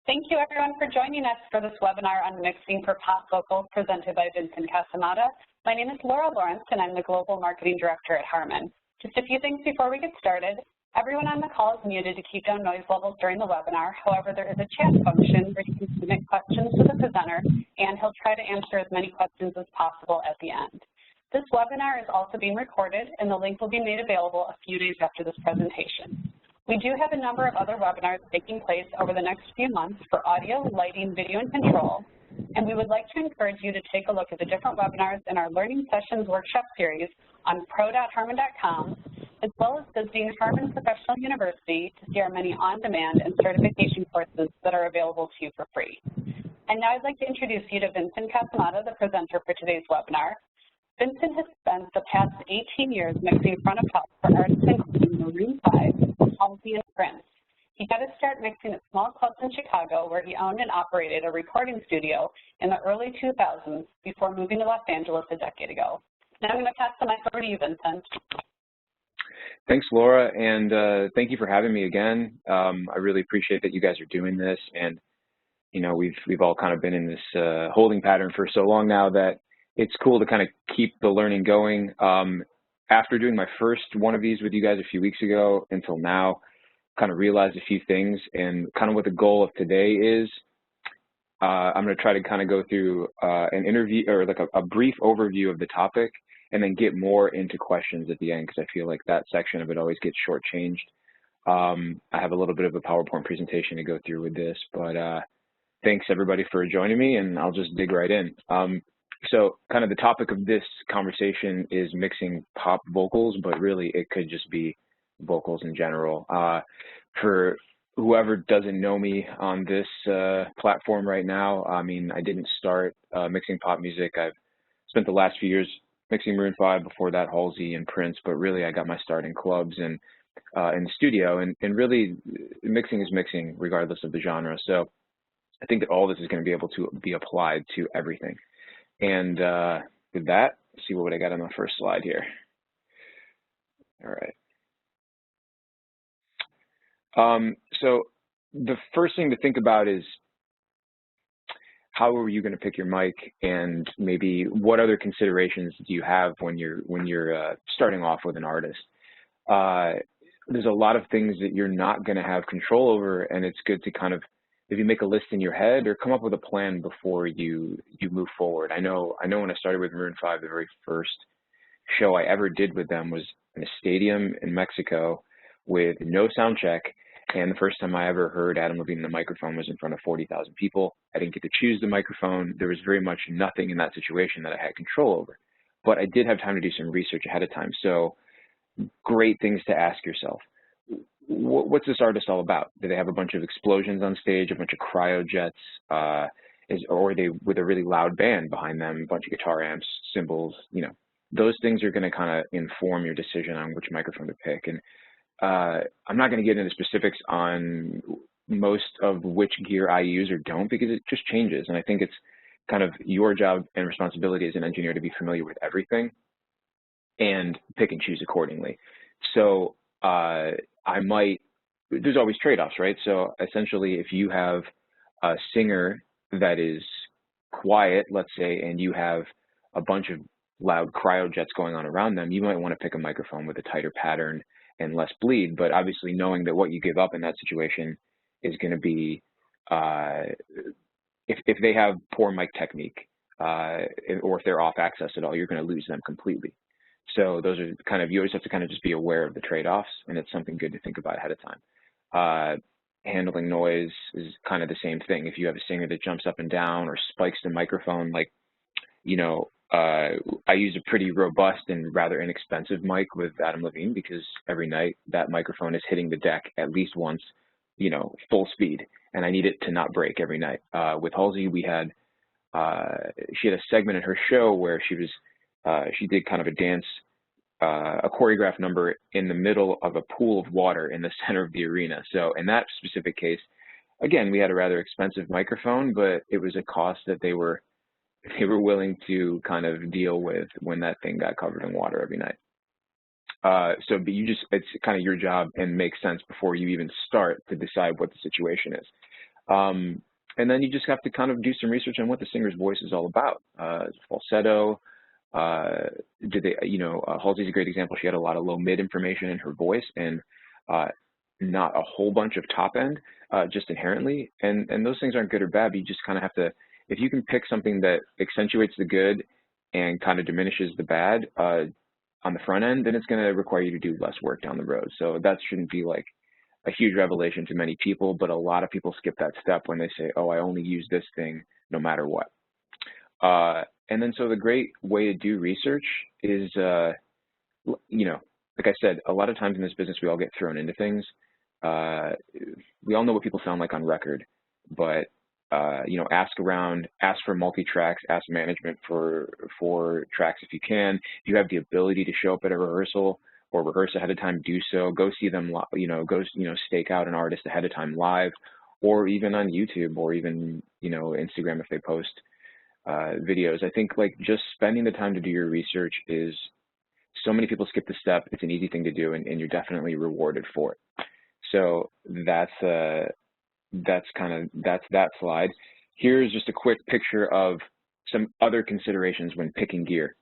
Thank you everyone for joining us for this webinar on mixing for pop vocals presented by Vincent Casamatta. My name is Laura Lawrence and I'm the Global Marketing Director at Harman. Just a few things before we get started. Everyone on the call is muted to keep down noise levels during the webinar. However, there is a chat function where you can submit questions to the presenter and he'll try to answer as many questions as possible at the end. This webinar is also being recorded and the link will be made available a few days after this presentation. We do have a number of other webinars taking place over the next few months for audio, lighting, video, and control, and we would like to encourage you to take a look at the different webinars in our Learning Sessions workshop series on pro.harman.com, as well as visiting Harman Professional University to see our many on-demand and certification courses that are available to you for free. And now I'd like to introduce you to Vincent Casamatta, the presenter for today's webinar. Vincent has spent the past 18 years mixing front of house for artists including Maroon, Halsey, and Prince. He got his start mixing at small clubs in Chicago, where he owned and operated a recording studio in the early 2000s before moving to Los Angeles a decade ago. Now I'm going to pass the mic over to you, Vincent. Thanks, Laura, and thank you for having me again. I really appreciate that you guys are doing this, and you know we've all kind of been in this holding pattern for so long now that it's cool to kind of keep the learning going. After doing my first one of these with you guys a few weeks ago until now, kind of realized a few things, and kind of what the goal of today is. I'm going to try to kind of go through an interview or like a brief overview of the topic, and then get more into questions at the end because I feel like that section of it always gets shortchanged. I have a little bit of a PowerPoint presentation to go through with this, but thanks everybody for joining me, and I'll just dig right in. So kind of the topic of this conversation is mixing pop vocals, but really it could just be vocals in general. For whoever doesn't know me on this platform right now, I mean, I didn't start mixing pop music. I've spent the last few years mixing Maroon 5, before that Halsey and Prince, but really I got my start in clubs and in the studio, and really mixing is mixing regardless of the genre. So I think that all this is going to be able to be applied to everything. And with that, let's see what I got on the first slide here. All right. So the first thing to think about is how are you going to pick your mic, and maybe what other considerations do you have when you're starting off with an artist. There's a lot of things that you're not going to have control over, and it's good to kind of, if you make a list in your head or come up with a plan before you move forward. I know when I started with Maroon 5, the very first show I ever did with them was in a stadium in Mexico with no sound check, and the first time I ever heard Adam Levine in a microphone was in front of 40,000 people. I didn't get to choose the microphone. There was very much nothing in that situation that I had control over, but I did have time to do some research ahead of time. So great things to ask yourself. What's this artist all about? Do they have a bunch of explosions on stage, a bunch of cryojets, or are they with a really loud band behind them, a bunch of guitar amps, cymbals? You know, those things are going to kind of inform your decision on which microphone to pick. And I'm not going to get into specifics on most of which gear I use or don't, because it just changes. And I think it's kind of your job and responsibility as an engineer to be familiar with everything and pick and choose accordingly. So there's always trade-offs, right? So essentially, if you have a singer that is quiet, let's say, and you have a bunch of loud cryojets going on around them, you might want to pick a microphone with a tighter pattern and less bleed, but obviously knowing that what you give up in that situation is going to be, if they have poor mic technique, or if they're off access at all, you're going to lose them completely. So those are kind of, you always have to kind of just be aware of the trade-offs, and it's something good to think about ahead of time. Handling noise is kind of the same thing. If you have a singer that jumps up and down or spikes the microphone, like, you know, I use a pretty robust and rather inexpensive mic with Adam Levine, because every night that microphone is hitting the deck at least once, you know, full speed, and I need it to not break every night. With Halsey, she had a segment in her show where she did kind of a dance, a choreographed number in the middle of a pool of water in the center of the arena. So in that specific case, again, we had a rather expensive microphone, but it was a cost that they were willing to kind of deal with when that thing got covered in water every night. But it's kind of your job, and makes sense before you even start to decide what the situation is. And then you just have to kind of do some research on what the singer's voice is all about. Falsetto, Halsey's a great example. She had a lot of low mid information in her voice and not a whole bunch of top end, just inherently. And those things aren't good or bad, but you just kind of have to, if you can pick something that accentuates the good and kind of diminishes the bad on the front end, then it's going to require you to do less work down the road. So that shouldn't be like a huge revelation to many people, but a lot of people skip that step when they say, oh, I only use this thing no matter what. And then so the great way to do research is, like I said, a lot of times in this business, we all get thrown into things. We all know what people sound like on record, but ask around, ask for multi-tracks, ask management for tracks if you can. If you have the ability to show up at a rehearsal or rehearse ahead of time, do so. Go see them, stake out an artist ahead of time live, or even on YouTube, or even, Instagram if they post videos. I think like just spending the time to do your research is, so many people skip the step. It's an easy thing to do, and you're definitely rewarded for it. So that's that slide. Here's just a quick picture of some other considerations when picking gear.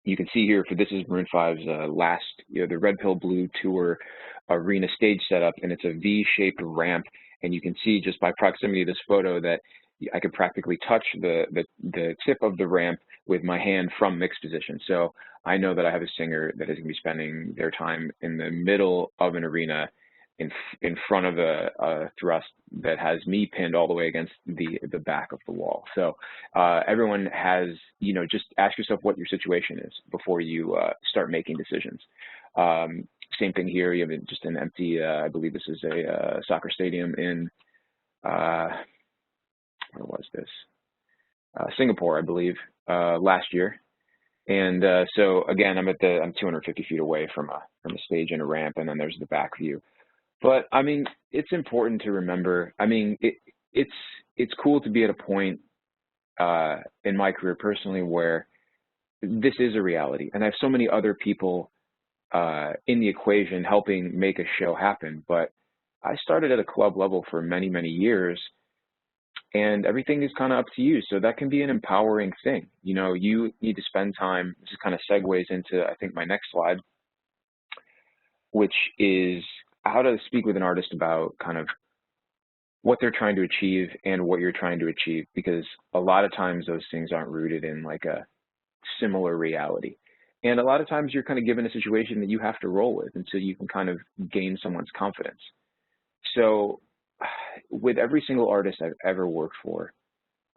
You can see here, this is Maroon 5's last, the Red Pill Blue Tour arena stage setup, and it's a V-shaped ramp. And you can see just by proximity of this photo that I could practically touch the tip of the ramp with my hand from mixed position. So I know that I have a singer that is going to be spending their time in the middle of an arena in front of a thrust that has me pinned all the way against the back of the wall. So everyone has, just ask yourself what your situation is before you start making decisions. Same thing here. You have just an empty, I believe this is a soccer stadium in, where was this? Singapore, I believe, last year. And so again, I'm 250 feet away from a stage and a ramp, and then there's the back view. But I mean, it's important to remember. I mean, it's cool to be at a point in my career personally where this is a reality, and I have so many other people in the equation helping make a show happen. But I started at a club level for many, many years, and everything is kind of up to you. So that can be an empowering thing. You need to spend time. This kind of segues into, I think, my next slide, which is how to speak with an artist about kind of what they're trying to achieve and what you're trying to achieve, because a lot of times those things aren't rooted in like a similar reality. And a lot of times you're kind of given a situation that you have to roll with until you can kind of gain someone's confidence. So with every single artist I've ever worked for,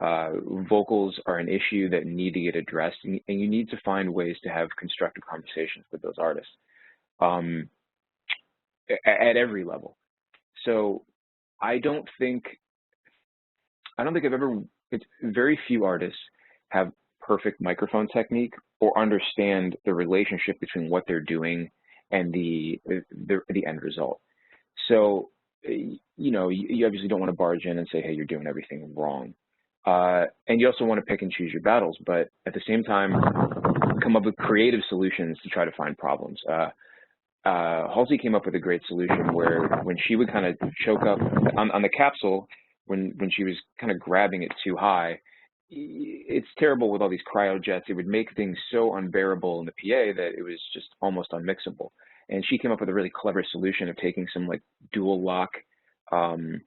vocals are an issue that need to get addressed, and you need to find ways to have constructive conversations with those artists at every level. So I don't think very few artists have perfect microphone technique or understand the relationship between what they're doing and the end result. So, you obviously don't want to barge in and say, hey, you're doing everything wrong. And you also want to pick and choose your battles, but at the same time, come up with creative solutions to try to find problems. Halsey came up with a great solution where when she would kind of choke up on the capsule, when she was kind of grabbing it too high, it's terrible with all these cryojets. It would make things so unbearable in the PA that it was just almost unmixable. And she came up with a really clever solution of taking some like dual lock Velcro,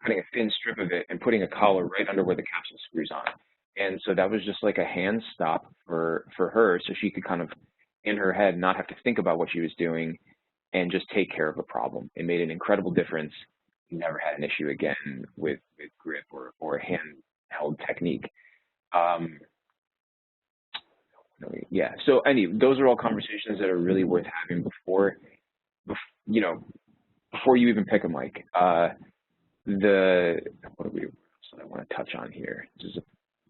cutting a thin strip of it and putting a collar right under where the capsule screws on. And so that was just like a hand stop for her, so she could kind of in her head not have to think about what she was doing and just take care of a problem. It made an incredible difference. You never had an issue again with grip or handheld technique. Yeah, so those are all conversations that are really worth having before you even pick a mic. What else I want to touch on here? There's a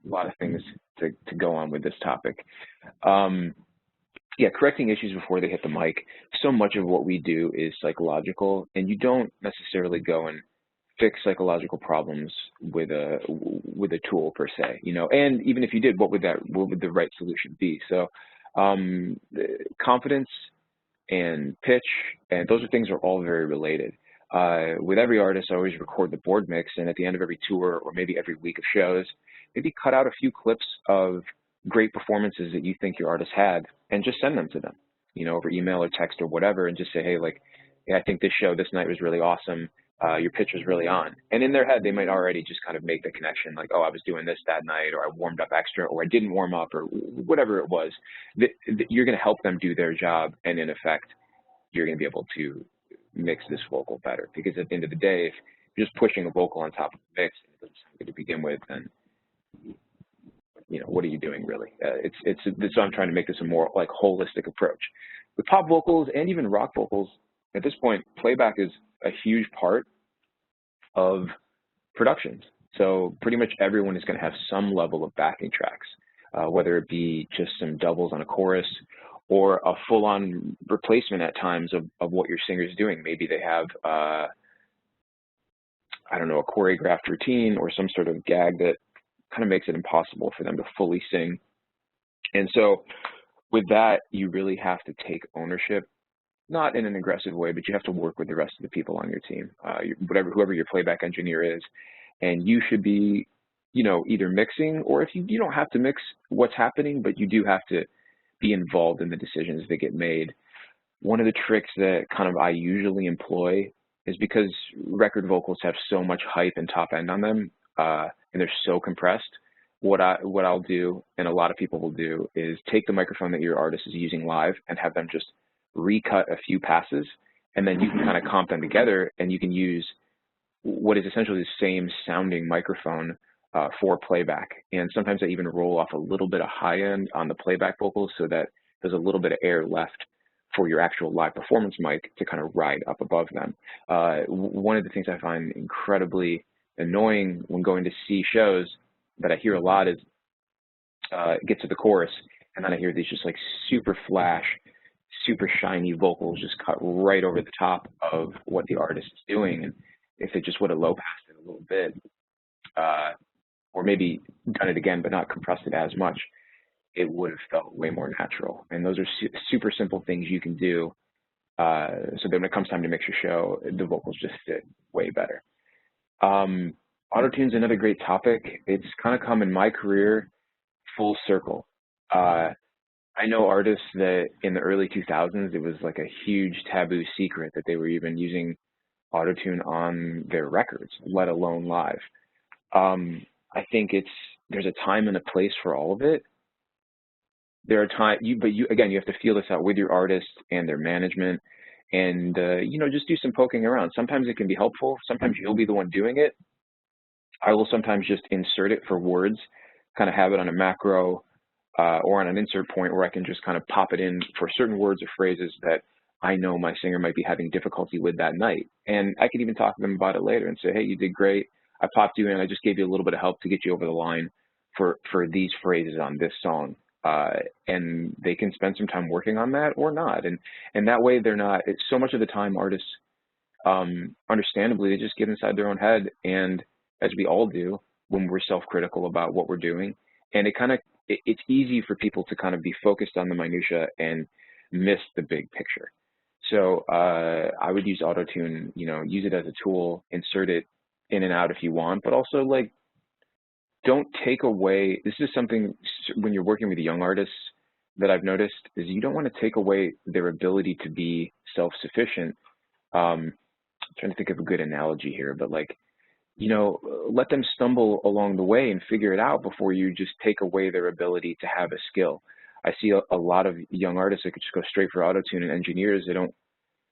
lot of things to go on with this topic. Yeah, correcting issues before they hit the mic. So much of what we do is psychological, and you don't necessarily go and fix psychological problems with a tool per se, And even if you did, what would the right solution be? So, confidence and pitch, and those things are all very related. with every artist, I always record the board mix, and at the end of every tour or maybe every week of shows, maybe cut out a few clips of great performances that you think your artist had and just send them to them, you know, over email or text or whatever, and just say, hey, like, yeah, I think this show this night was really awesome. Your pitch was really on. And in their head, they might already just kind of make the connection, like, oh, I was doing this that night, or I warmed up extra, or I didn't warm up, or whatever it was. You're going to help them do their job, and in effect, you're going to be able to mix this vocal better. Because at the end of the day, if you're just pushing a vocal on top of the mix and it doesn't sound good to begin with, then, you know, what are you doing really? So I'm trying to make this a more like holistic approach. With pop vocals and even rock vocals, at this point, playback is a huge part of productions. So pretty much everyone is going to have some level of backing tracks, whether it be just some doubles on a chorus or a full-on replacement at times of what your singer is doing. Maybe they have, I don't know, a choreographed routine or some sort of gag that kind of makes it impossible for them to fully sing. And so with that, you really have to take ownership, not in an aggressive way, but you have to work with the rest of the people on your team, whoever your playback engineer is. And you should be, you know, either mixing, or if you don't have to mix what's happening, but you do have to be involved in the decisions that get made. One of the tricks that kind of I usually employ is because record vocals have so much hype and top end on them, and they're so compressed. What I'll do, and a lot of people will do, is take the microphone that your artist is using live and have them just recut a few passes, and then you can kind of comp them together, and you can use what is essentially the same sounding microphone for playback. And sometimes I even roll off a little bit of high end on the playback vocals so that there's a little bit of air left for your actual live performance mic to kind of ride up above them. One of the things I find incredibly annoying when going to see shows that I hear a lot is get to the chorus, and then I hear these just like super flash, super shiny vocals just cut right over the top of what the artist is doing. And if they just would have low passed it a little bit, or maybe done it again but not compressed it as much, it would have felt way more natural. And those are super simple things you can do so that when it comes time to mix your show, the vocals just fit way better. Auto-tune's another great topic. It's kind of come in my career full circle. I know artists that in the early 2000s, it was like a huge taboo secret that they were even using auto-tune on their records, let alone live. I think there's a time and a place for all of it. There are times, but again, you have to feel this out with your artist and their management, and you know, just do some poking around. Sometimes it can be helpful. Sometimes you'll be the one doing it. I will sometimes just insert it for words, kind of have it on a macro or on an insert point where I can just kind of pop it in for certain words or phrases that I know my singer might be having difficulty with that night. And I could even talk to them about it later and say, hey, you did great. I popped you in. I just gave you a little bit of help to get you over the line for these phrases on this song. And they can spend some time working on that or not. And that way they're not, it's so much of the time artists, understandably, they just get inside their own head. And as we all do when we're self-critical about what we're doing. And it's easy for people to kind of be focused on the minutia and miss the big picture. So I would use auto-tune, you know, use it as a tool, insert it in and out if you want, but also like, don't take away, this is something when you're working with young artists that I've noticed is you don't want to take away their ability to be self-sufficient. I'm trying to think of a good analogy here, but like, you know, let them stumble along the way and figure it out before you just take away their ability to have a skill. I see a lot of young artists that could just go straight for auto-tune, and engineers,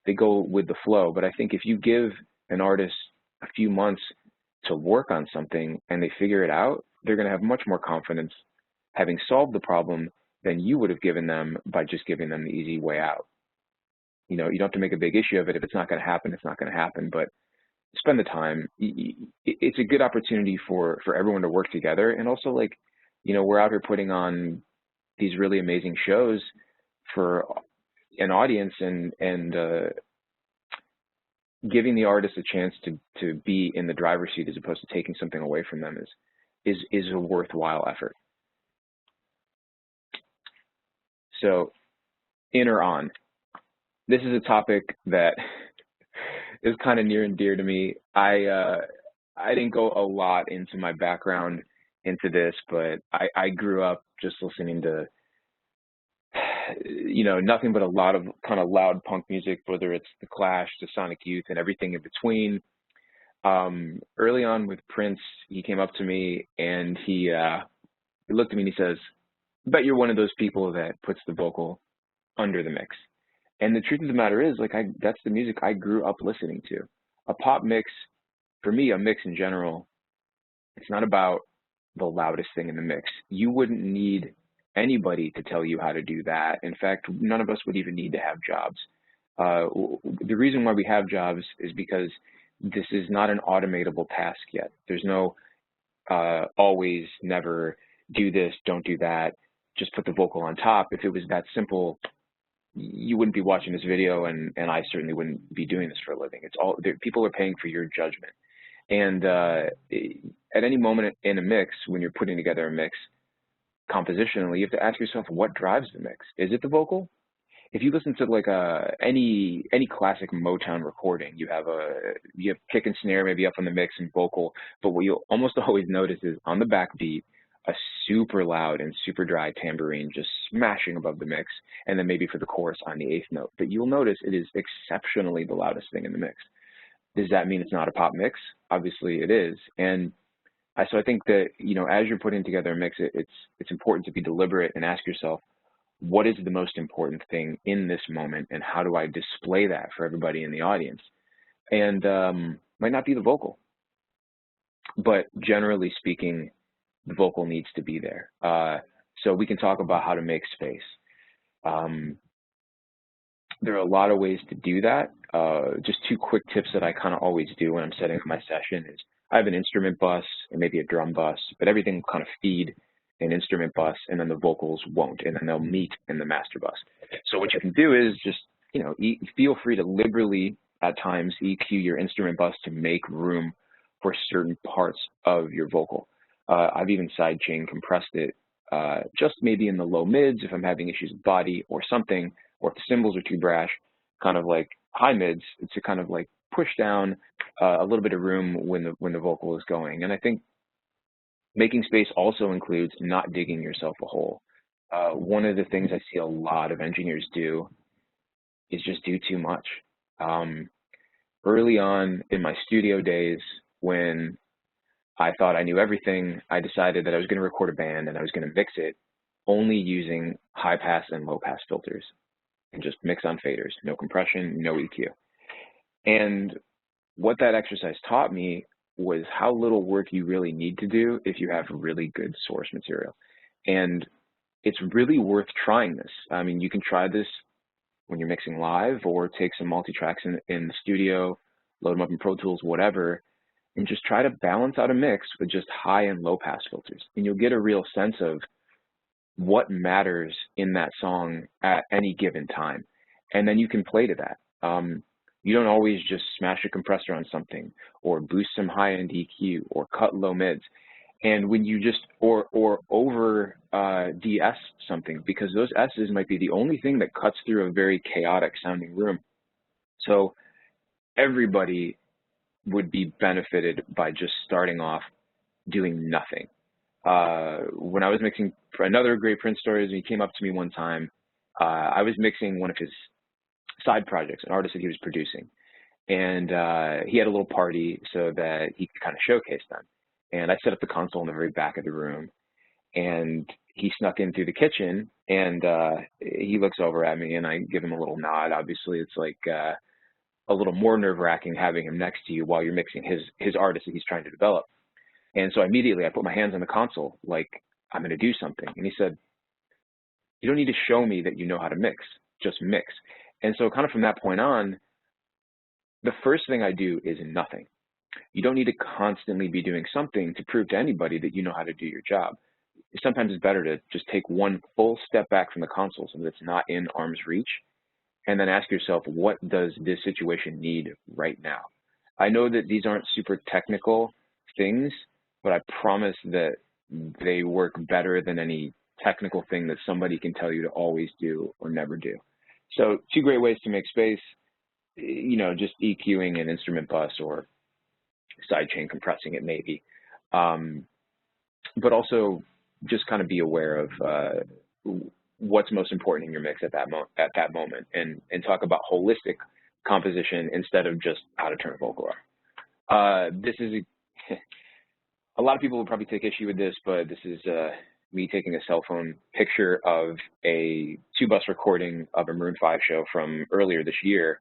they go with the flow. But I think if you give an artist a few months to work on something and they figure it out, they're going to have much more confidence having solved the problem than you would have given them by just giving them the easy way out. You know, you don't have to make a big issue of it. If it's not going to happen, it's not going to happen. But spend the time. It's a good opportunity for everyone to work together. And also, like, you know, we're out here putting on these really amazing shows for an audience, and giving the artist a chance to be in the driver's seat as opposed to taking something away from them is a worthwhile effort. So, in or on. This is a topic that is kind of near and dear to me. I didn't go a lot into my background into this, but I grew up just listening to, nothing but a lot of kind of loud punk music, whether it's The Clash, the Sonic Youth, and everything in between. Early on with Prince, he came up to me and he looked at me and he says, "I bet you're one of those people that puts the vocal under the mix." And the truth of the matter is, like, that's the music I grew up listening to. A pop mix, for me, a mix in general, it's not about the loudest thing in the mix. You wouldn't need anybody to tell you how to do that. In fact, none of us would even need to have jobs. The reason why we have jobs is because this is not an automatable task yet. There's no always, never, do this, don't do that, just put the vocal on top. If it was that simple, you wouldn't be watching this video, and I certainly wouldn't be doing this for a living. It's all, people are paying for your judgment. And at any moment in a mix, when you're putting together a mix, compositionally, you have to ask yourself, what drives the mix? Is it the vocal? If you listen to like any classic Motown recording, you have kick and snare maybe up on the mix and vocal, but what you'll almost always notice is on the backbeat, a super loud and super dry tambourine just smashing above the mix, and then maybe for the chorus on the 8th note. But you'll notice it is exceptionally the loudest thing in the mix. Does that mean it's not a pop mix? Obviously it is. And so I think that, as you're putting together a mix, it's important to be deliberate and ask yourself, what is the most important thing in this moment, and how do I display that for everybody in the audience? And might not be the vocal, but generally speaking, the vocal needs to be there. So we can talk about how to make space. There are a lot of ways to do that. Just 2 quick tips that I kind of always do when I'm setting up my session is I have an instrument bus and maybe a drum bus, but everything will kind of feed an instrument bus, and then the vocals won't, and then they'll meet in the master bus. So what you can do is just, feel free to liberally at times EQ your instrument bus to make room for certain parts of your vocal. I've even sidechain compressed it just maybe in the low mids if I'm having issues with body or something, or if the cymbals are too brash, kind of like high mids, to kind of like push down a little bit of room when the vocal is going. And I think making space also includes not digging yourself a hole. One of the things I see a lot of engineers do is just do too much. Early on in my studio days, when I thought I knew everything, I decided that I was going to record a band and I was going to mix it only using high pass and low pass filters, and just mix on faders, no compression, no EQ. And what that exercise taught me was how little work you really need to do if you have really good source material. And it's really worth trying this. I mean, you can try this when you're mixing live, or take some multi-tracks in the studio, load them up in Pro Tools, whatever, and just try to balance out a mix with just high and low pass filters. And you'll get a real sense of what matters in that song at any given time. And then you can play to that. You don't always just smash a compressor on something, or boost some high-end EQ, or cut low mids. And when you just, or over DS something, because those S's might be the only thing that cuts through a very chaotic sounding room. So everybody would be benefited by just starting off doing nothing. When I was mixing, for another great Prince story, he came up to me one time. I was mixing one of his side projects, an artist that he was producing. And he had a little party so that he could kind of showcase them. And I set up the console in the very back of the room, and he snuck in through the kitchen, and he looks over at me, and I give him a little nod. Obviously, it's like a little more nerve-wracking having him next to you while you're mixing his artist that he's trying to develop. And so immediately I put my hands on the console, like I'm going to do something. And he said, "You don't need to show me that you know how to mix, just mix." And so kind of from that point on, the first thing I do is nothing. You don't need to constantly be doing something to prove to anybody that you know how to do your job. Sometimes it's better to just take one full step back from the console so that it's not in arm's reach, and then ask yourself, what does this situation need right now? I know that these aren't super technical things, but I promise that they work better than any technical thing that somebody can tell you to always do or never do. So 2 great ways to make space. just EQing an instrument bus or sidechain compressing it maybe. But also just kind of be aware of what's most important in your mix at that moment, and talk about holistic composition instead of just how to turn a vocal arm. This is a lot of people will probably take issue with this, but this is me taking a cell phone picture of a 2-bus recording of a Maroon 5 show from earlier this year,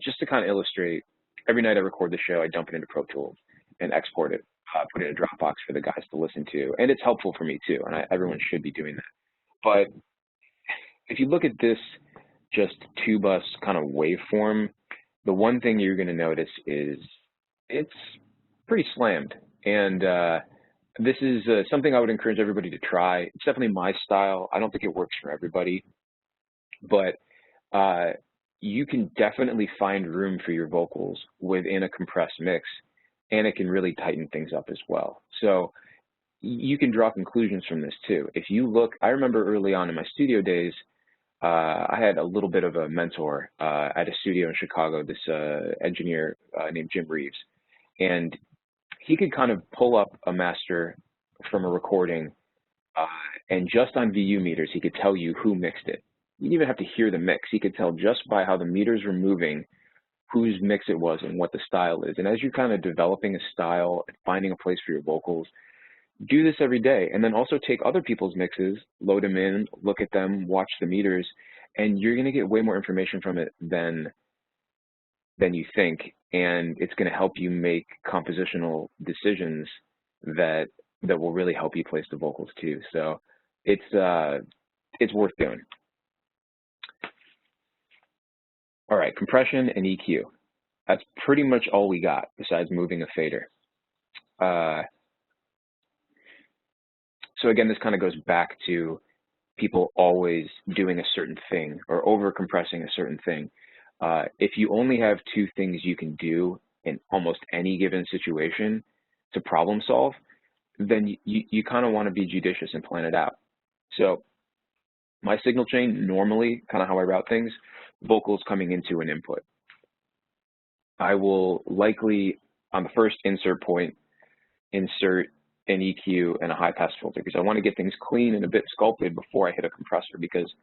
just to kind of illustrate. Every night I record the show, I dump it into Pro Tools and export it, put it in a Dropbox for the guys to listen to, and it's helpful for me too, and everyone should be doing that. But if you look at this just 2-bus kind of waveform, the one thing you're going to notice is it's pretty slammed. And this is something I would encourage everybody to try. It's definitely my style. I don't think it works for everybody, but you can definitely find room for your vocals within a compressed mix, and it can really tighten things up as well. So you can draw conclusions from this too. If you look, I remember early on in my studio days, I had a little bit of a mentor at a studio in Chicago, this engineer named Jim Reeves, and he could kind of pull up a master from a recording, and just on VU meters, he could tell you who mixed it. You didn't even have to hear the mix. He could tell just by how the meters were moving whose mix it was and what the style is. And as you're kind of developing a style and finding a place for your vocals, do this every day. And then also take other people's mixes, load them in, look at them, watch the meters, and you're going to get way more information from it than you think. And it's going to help you make compositional decisions that will really help you place the vocals too. So it's worth doing. All right, compression and EQ. That's pretty much all we got besides moving a fader. So again, this kind of goes back to people always doing a certain thing or over compressing a certain thing. If you only have 2 things you can do in almost any given situation to problem solve, then you kind of want to be judicious and plan it out. So my signal chain, normally kind of how I route things, vocals coming into an input. I will likely, on the first insert point, insert an EQ and a high pass filter because I want to get things clean and a bit sculpted before I hit a compressor because,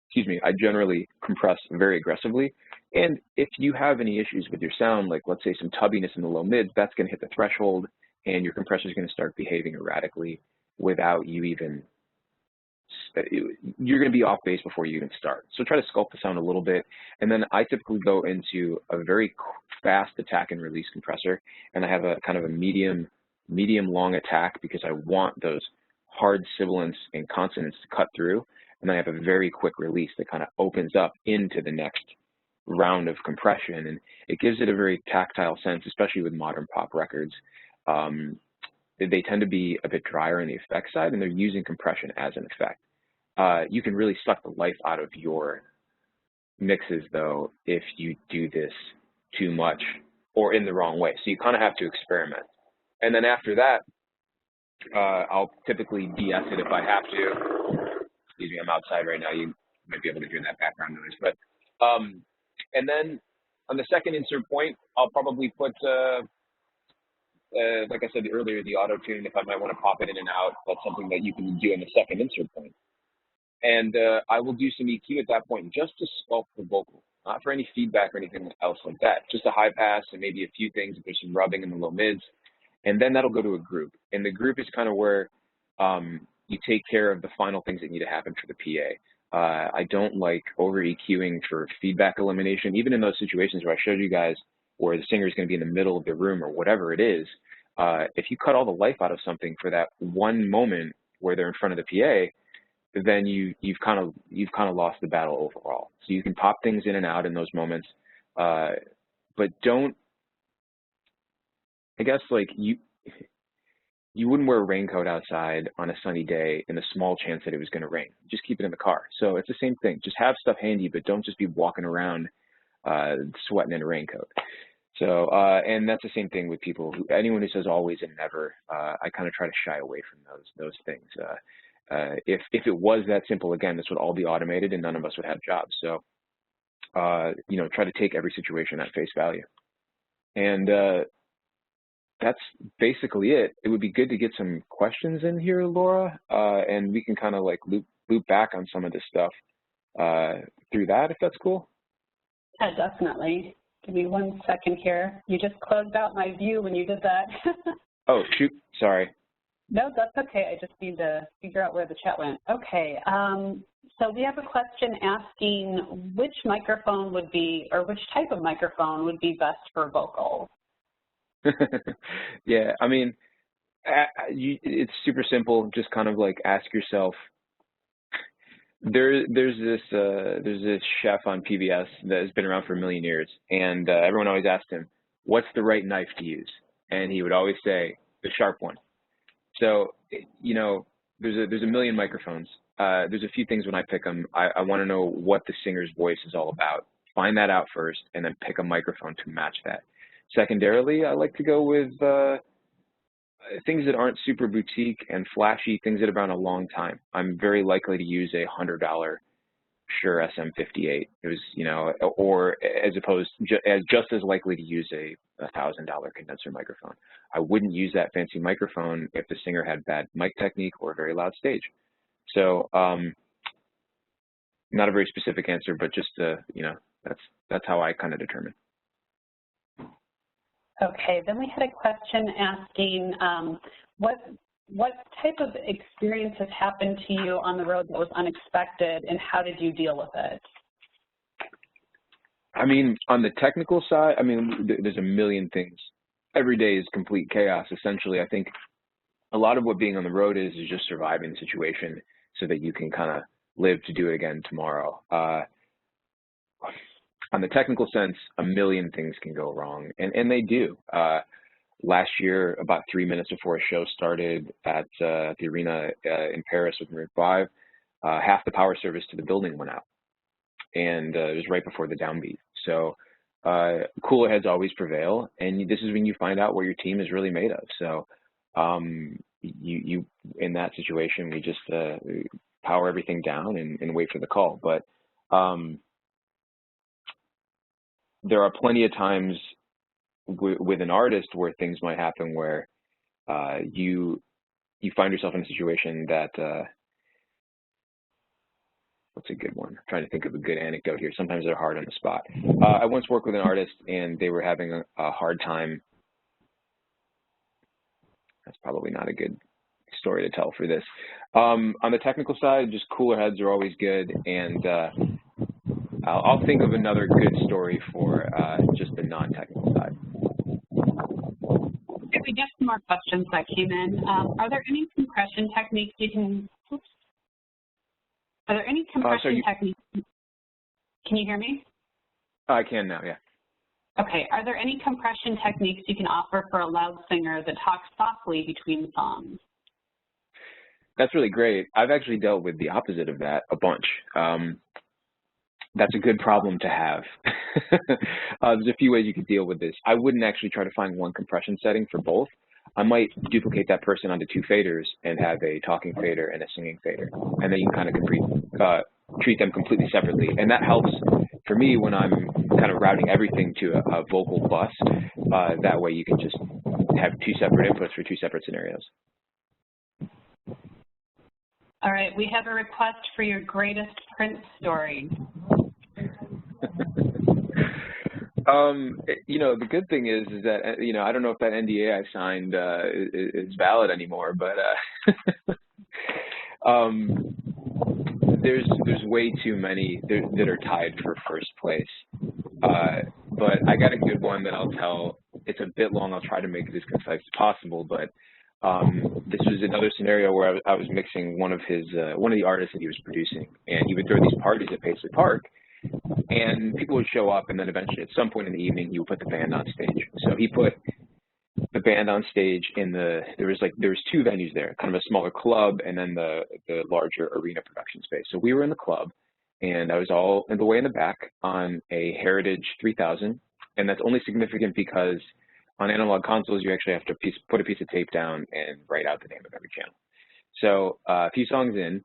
excuse me, I generally compress very aggressively. And if you have any issues with your sound, like let's say some tubbiness in the low mids, that's going to hit the threshold and your compressor is going to start behaving erratically without you even, you're going to be off base before you even start. So try to sculpt the sound a little bit. And then I typically go into a very fast attack and release compressor. And I have a kind of a medium long attack because I want those hard sibilants and consonants to cut through. And I have a very quick release that kind of opens up into the next round of compression. And it gives it a very tactile sense, especially with modern pop records. They tend to be a bit drier on the effect side, and they're using compression as an effect. You can really suck the life out of your mixes, though, if you do this too much or in the wrong way. So you kind of have to experiment. And then after that, I'll typically de-es it if I have to. Excuse me, I'm outside right now. You might be able to hear that background noise. But and then on the second insert point, I'll probably put, like I said earlier, the auto tune. If I might want to pop it in and out, that's something that you can do in the second insert point. And I will do some EQ at that point just to sculpt the vocal, not for any feedback or anything else like that. Just a high pass and maybe a few things if there's some rubbing in the low mids. And then that'll go to a group. And the group is kind of where you take care of the final things that need to happen for the PA. I don't like over EQing for feedback elimination, even in those situations where I showed you guys where the singer is going to be in the middle of the room or whatever it is. If you cut all the life out of something for that one moment where they're in front of the PA, then you've kind of lost the battle overall. So you can pop things in and out in those moments, but don't. I guess like you wouldn't wear a raincoat outside on a sunny day in the small chance that it was going to rain. Just keep it in the car. So it's the same thing. Just have stuff handy, but don't just be walking around sweating in a raincoat. So and that's the same thing with people anyone who says always and never. I kind of try to shy away from those things. If it was that simple, again, this would all be automated and none of us would have jobs. So you know, try to take every situation at face value. And that's basically it. It would be good to get some questions in here, Laura, and we can kind of like loop back on some of this stuff through that, if that's cool. Yeah, definitely. Give me 1 second here. You just closed out my view when you did that. Oh, shoot. Sorry. No, that's okay. I just need to figure out where the chat went. Okay. So we have a question asking which microphone would be, or which type of microphone would be best for vocals? Yeah, I mean, it's super simple. Just kind of like ask yourself. There's this chef on PBS that has been around for a million years, and everyone always asked him, "What's the right knife to use?" And he would always say, "The sharp one." So, you know, there's a million microphones. There's a few things when I pick them. I want to know what the singer's voice is all about. Find that out first, and then pick a microphone to match that. Secondarily, I like to go with things that aren't super boutique and flashy, things that have been around a long time. I'm very likely to use a $100 Shure SM58. It was, you know, or as opposed just as likely to use a $1,000 condenser microphone. I wouldn't use that fancy microphone if the singer had bad mic technique or a very loud stage. So, not a very specific answer, but just you know, that's how I kind of determine. Okay, then we had a question asking what type of experience has happened to you on the road that was unexpected, and how did you deal with it? I mean, on the technical side, I mean, there's a million things. Every day is complete chaos, essentially. I think a lot of what being on the road is just surviving the situation so that you can kind of live to do it again tomorrow. On the technical sense, a million things can go wrong, and they do. Last year, about 3 minutes before a show started at the arena in Paris with Maroon 5, half the power service to the building went out, and it was right before the downbeat. So cooler heads always prevail, and this is when you find out what your team is really made of. So you in that situation, we just power everything down and wait for the call. But there are plenty of times with an artist where things might happen where you find yourself in a situation that what's a good one? I'm trying to think of a good anecdote here. Sometimes they're hard on the spot. I once worked with an artist and they were having a hard time. That's probably not a good story to tell for this. On the technical side, just cooler heads are always good, and I'll think of another good story for just the non-technical side. If we get some more questions that came in, are there any compression techniques you can? Oops. Are there any compression techniques? Can you hear me? I can now, yeah. Okay. Are there any compression techniques you can offer for a loud singer that talks softly between songs? That's really great. I've actually dealt with the opposite of that a bunch. That's a good problem to have. There's a few ways you could deal with this. I wouldn't actually try to find one compression setting for both. I might duplicate that person onto 2 faders and have a talking fader and a singing fader. And then you can kind of treat them completely separately. And that helps for me when I'm kind of routing everything to a vocal bus. That way you can just have 2 separate inputs for 2 separate scenarios. All right, we have a request for your greatest Prince story. You know, the good thing is that, you know, I don't know if that NDA I signed is valid anymore, but there's way too many that are tied for first place. But I got a good one that I'll tell. It's a bit long. I'll try to make it as concise as possible, but this was another scenario where I was mixing one of the artists that he was producing, and he would throw these parties at Paisley Park, and people would show up, and then eventually at some point in the evening he would put the band on stage. So he put the band on stage in there was 2 venues there, kind of a smaller club and then the larger arena production space. So we were in the club, and I was all in the way in the back on a Heritage 3000, and that's only significant because on analog consoles, you actually have to put a piece of tape down and write out the name of every channel. So a few songs in,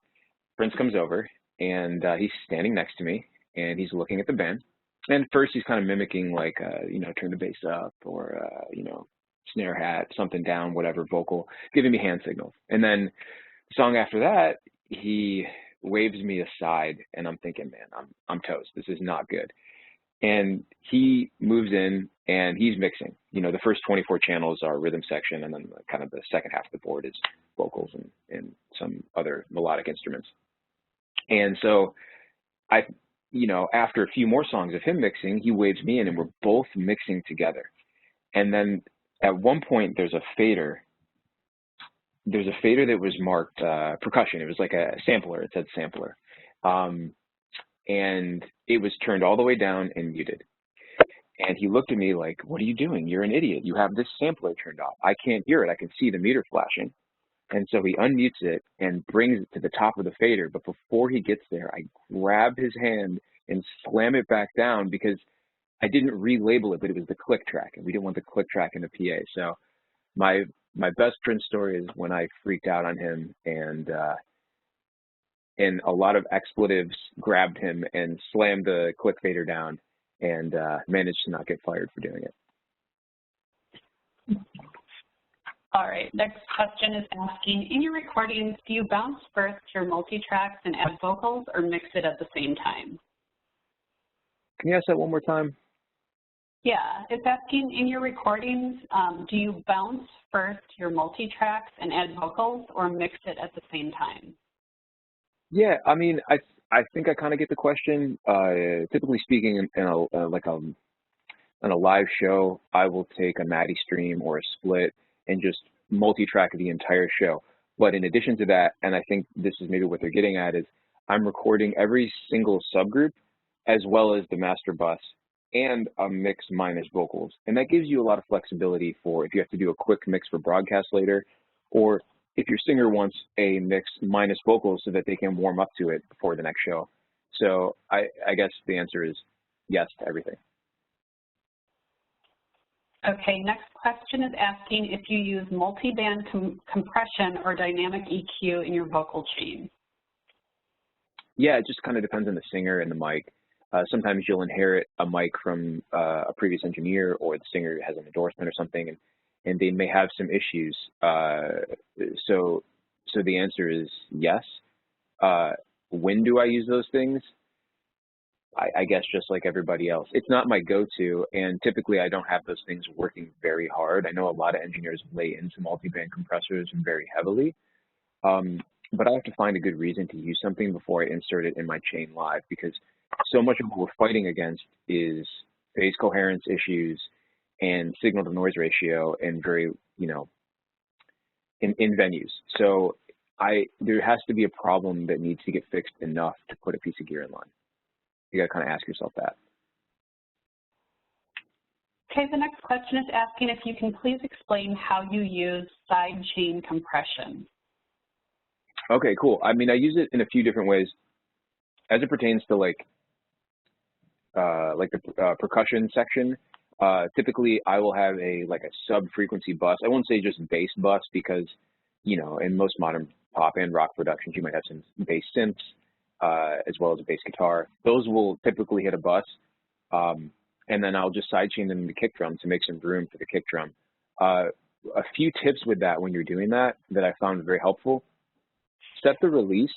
Prince comes over, and he's standing next to me, and he's looking at the band, And first he's kind of mimicking like, turn the bass up or, snare hat, something down, whatever, vocal, giving me hand signals. And then the song after that, he waves me aside and I'm thinking, man, I'm toast. This is not good. And he moves in and he's mixing. The first 24 channels are rhythm section, and then kind of the second half of the board is vocals and some other melodic instruments. And so after a few more songs of him mixing, he waves me in and we're both mixing together. And then at one point there's a fader. There's a fader that was marked percussion. It was like a sampler. It said sampler. And it was turned all the way down and muted. And he looked at me like, what are you doing? You're an idiot. You have this sampler turned off. I can't hear it. I can see the meter flashing. And so he unmutes it and brings it to the top of the fader. But before he gets there, I grab his hand and slam it back down because I didn't relabel it, but it was the click track. And we didn't want the click track in the PA. So my best Prince story is when I freaked out on him and a lot of expletives grabbed him and slammed the click fader down and managed to not get fired for doing it. All right, next question is asking, in your recordings, do you bounce first your multi-tracks and add vocals or mix it at the same time? Can you ask that one more time? Yeah, it's asking, in your recordings, do you bounce first your multi-tracks and add vocals or mix it at the same time? Yeah, I mean, I think I kind of get the question. Typically speaking, in a live show, I will take a MADI stream or a split and just multi-track the entire show. But in addition to that, and I think this is maybe what they're getting at, is I'm recording every single subgroup as well as the master bus and a mix minus vocals. And that gives you a lot of flexibility for if you have to do a quick mix for broadcast later, or if your singer wants a mix minus vocals so that they can warm up to it before the next show. So I guess the answer is yes to everything. Okay, next question is asking if you use multiband compression or dynamic EQ in your vocal chain. Yeah, it just kind of depends on the singer and the mic. Sometimes you'll inherit a mic from a previous engineer, or the singer has an endorsement or something, and they may have some issues. So the answer is yes. When do I use those things? I guess just like everybody else. It's not my go-to, and typically I don't have those things working very hard. I know a lot of engineers lay into multiband compressors very heavily, but I have to find a good reason to use something before I insert it in my chain live, because so much of what we're fighting against is phase coherence issues and signal to noise ratio and very, in venues. So there has to be a problem that needs to get fixed enough to put a piece of gear in line. You got to kind of ask yourself that. Okay, the next question is asking if you can please explain how you use side chain compression. Okay, cool. I mean, I use it in a few different ways as it pertains to like the percussion section. Typically, I will have a sub-frequency bus. I won't say just bass bus because, in most modern pop and rock productions, you might have some bass synths as well as a bass guitar. Those will typically hit a bus, and then I'll just sidechain them in the kick drum to make some room for the kick drum. A few tips with that when you're doing that I found very helpful. Set the release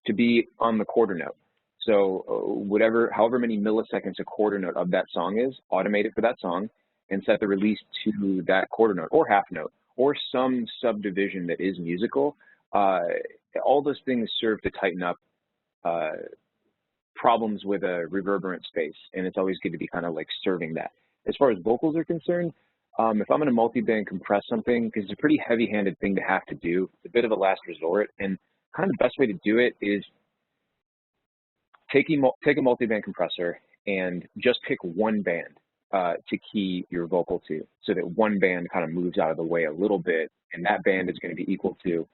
to be on the quarter note. So however many milliseconds a quarter note of that song is, automate it for that song and set the release to that quarter note or half note or some subdivision that is musical. All those things serve to tighten up problems with a reverberant space, and it's always good to be kind of like serving that. As far as vocals are concerned, if I'm going to multi-band compress something, because it's a pretty heavy-handed thing to have to do, it's a bit of a last resort, and kind of the best way to do it is take a multi-band compressor and just pick one band to key your vocal to, so that one band kind of moves out of the way a little bit, and that band is going to be equal to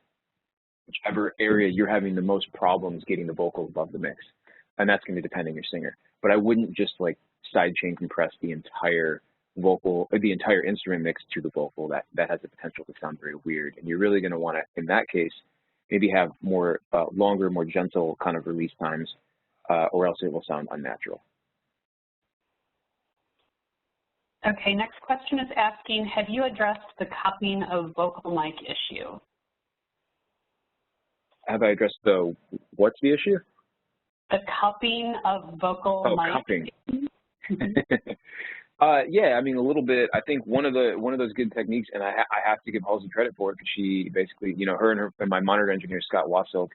whichever area you're having the most problems getting the vocal above the mix. And that's going to depend on your singer. But I wouldn't just like sidechain compress the entire vocal, or the entire instrument mix to the vocal. That has the potential to sound very weird. And you're really going to want to, in that case, maybe have more longer, more gentle kind of release times, or else it will sound unnatural. Okay, next question is asking, have you addressed the cupping of vocal mic issue? Have I addressed what's the issue? The cupping of vocal mic. Cupping. Yeah, I mean, a little bit. I think one of those good techniques, and I have to give Halsey credit for it, because she basically, her and my monitor engineer Scott Wassilk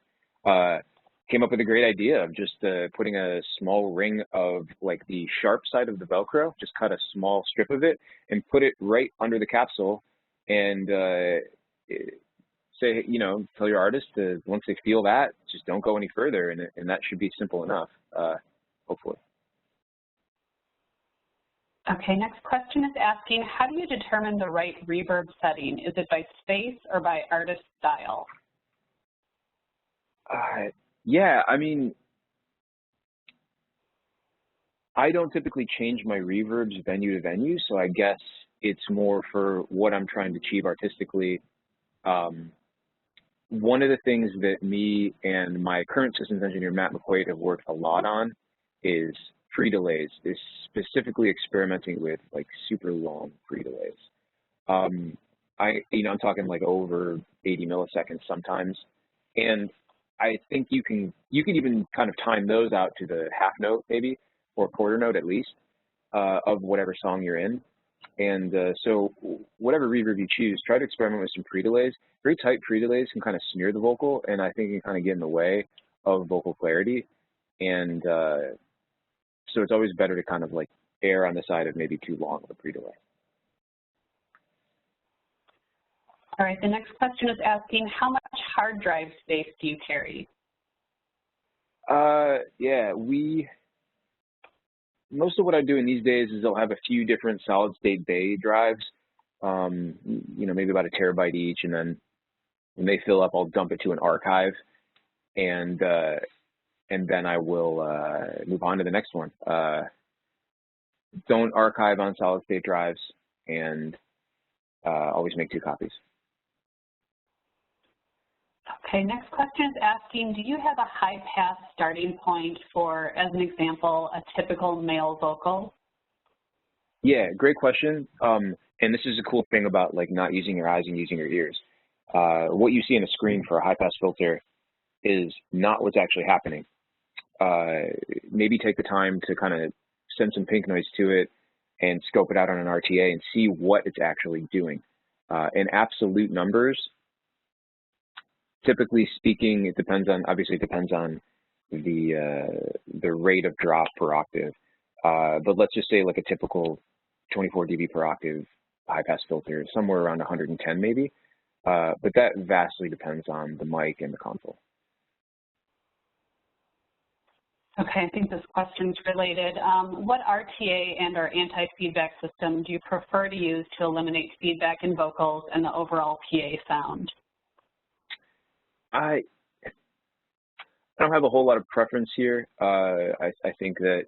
came up with a great idea of just putting a small ring of like the sharp side of the Velcro, just cut a small strip of it and put it right under the capsule, and say, tell your artist to, once they feel that, just don't go any further, and that should be simple enough, hopefully. Okay, next question is asking, how do you determine the right reverb setting? Is it by space or by artist style? Yeah, I mean, I don't typically change my reverbs venue to venue, so I guess it's more for what I'm trying to achieve artistically. One of the things that me and my current systems engineer, Matt McQuaid, have worked a lot on is pre-delays, is specifically experimenting with like super long pre-delays. I'm talking like over 80 milliseconds sometimes, and I think you can even kind of time those out to the half note maybe, or quarter note at least, of whatever song you're in. And so whatever reverb you choose, try to experiment with some pre-delays. Very tight pre-delays can kind of smear the vocal, and I think can kind of get in the way of vocal clarity. And so it's always better to kind of like err on the side of maybe too long of a pre-delay. All right, the next question is asking, how much hard drive space do you carry? Yeah, most of what I'm doing these days is I'll have a few different solid state bay drives, maybe about 1 terabyte each, and then when they fill up, I'll dump it to an archive, and then I will move on to the next one. Don't archive on solid state drives, and always make 2 copies. Okay, next question is asking, do you have a high pass starting point for, as an example, a typical male vocal? Yeah, great question. And this is a cool thing about like not using your eyes and using your ears. What you see on a screen for a high pass filter is not what's actually happening. Maybe take the time to kind of send some pink noise to it and scope it out on an RTA and see what it's actually doing. In absolute numbers, typically speaking, it depends on the rate of drop per octave. But let's just say like a typical 24 dB per octave high pass filter, somewhere around 110 maybe. But that vastly depends on the mic and the console. Okay, I think this question's related. What RTA and or anti-feedback system do you prefer to use to eliminate feedback in vocals and the overall PA sound? I don't have a whole lot of preference here. I think that,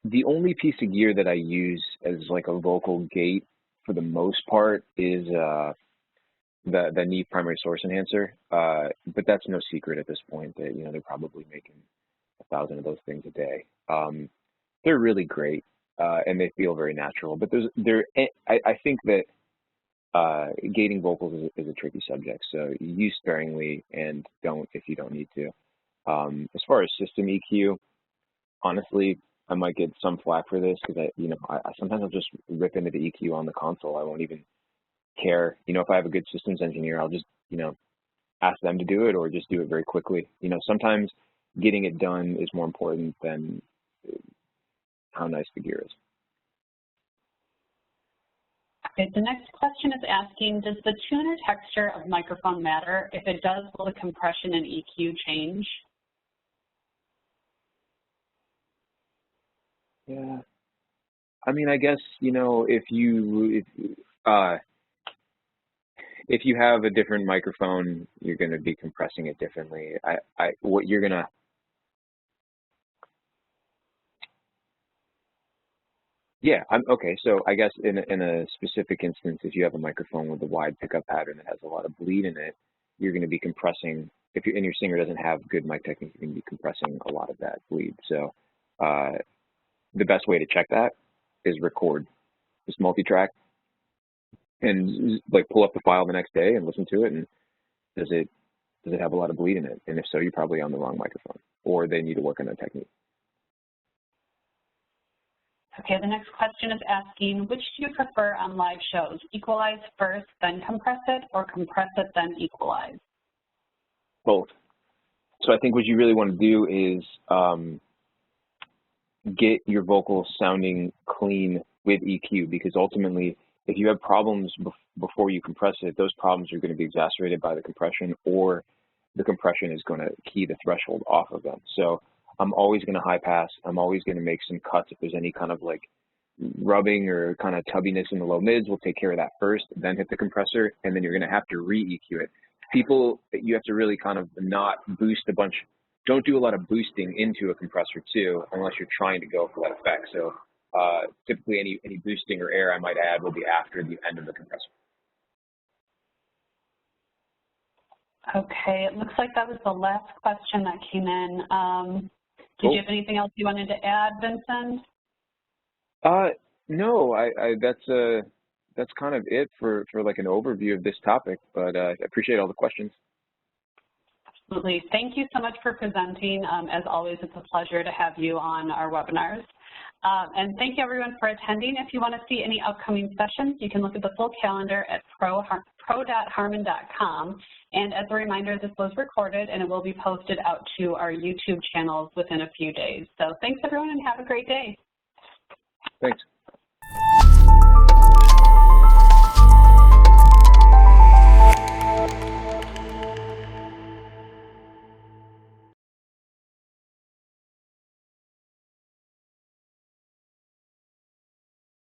the only piece of gear that I use as like a vocal gate for the most part is the Neve primary source enhancer. But that's no secret at this point that, they're probably making 1,000 of those things a day. They're really great, and they feel very natural. But I think that gating vocals is a tricky subject, so use sparingly and don't if you don't need to. As far as system EQ, honestly, I might get some flack for this because I sometimes I'll just rip into the EQ on the console. I won't even care. If I have a good systems engineer, I'll just ask them to do it or just do it very quickly. Sometimes getting it done is more important than how nice the gear is. Okay, the next question is asking, does the tune or texture of microphone matter? If it does, will the compression and EQ change? Yeah. I mean, I guess, if you have a different microphone, you're going to be compressing it differently. Yeah, okay. So I guess in a specific instance, if you have a microphone with a wide pickup pattern that has a lot of bleed in it, you're going to be compressing. And your singer doesn't have good mic technique, you're going to be compressing a lot of that bleed. So the best way to check that is record, just multi-track, and like pull up the file the next day and listen to it, and does it have a lot of bleed in it? And if so, you're probably on the wrong microphone, or they need to work on their technique. Okay, the next question is asking, which do you prefer on live shows? Equalize first, then compress it, or compress it, then equalize? Both. So I think what you really want to do is get your vocals sounding clean with EQ, because ultimately, if you have problems before you compress it, those problems are going to be exacerbated by the compression, or the compression is going to key the threshold off of them. So I'm always going to high pass. I'm always going to make some cuts if there's any kind of like rubbing or kind of tubbiness in the low mids. We'll take care of that first, then hit the compressor, and then you're going to have to re-EQ it. People, you have to really kind of not boost a bunch. Don't do a lot of boosting into a compressor too, unless you're trying to go for that effect. So typically any boosting or air I might add will be after the end of the compressor. Okay, it looks like that was the last question that came in. Did you have anything else you wanted to add, Vincent? No, that's kind of it for like an overview of this topic, but I appreciate all the questions. Absolutely. Thank you so much for presenting. As always, it's a pleasure to have you on our webinars. And thank you everyone for attending. If you want to see any upcoming sessions, you can look at the full calendar at pro.harman.com. And as a reminder, this was recorded and it will be posted out to our YouTube channels within a few days. So thanks everyone and have a great day. Thanks.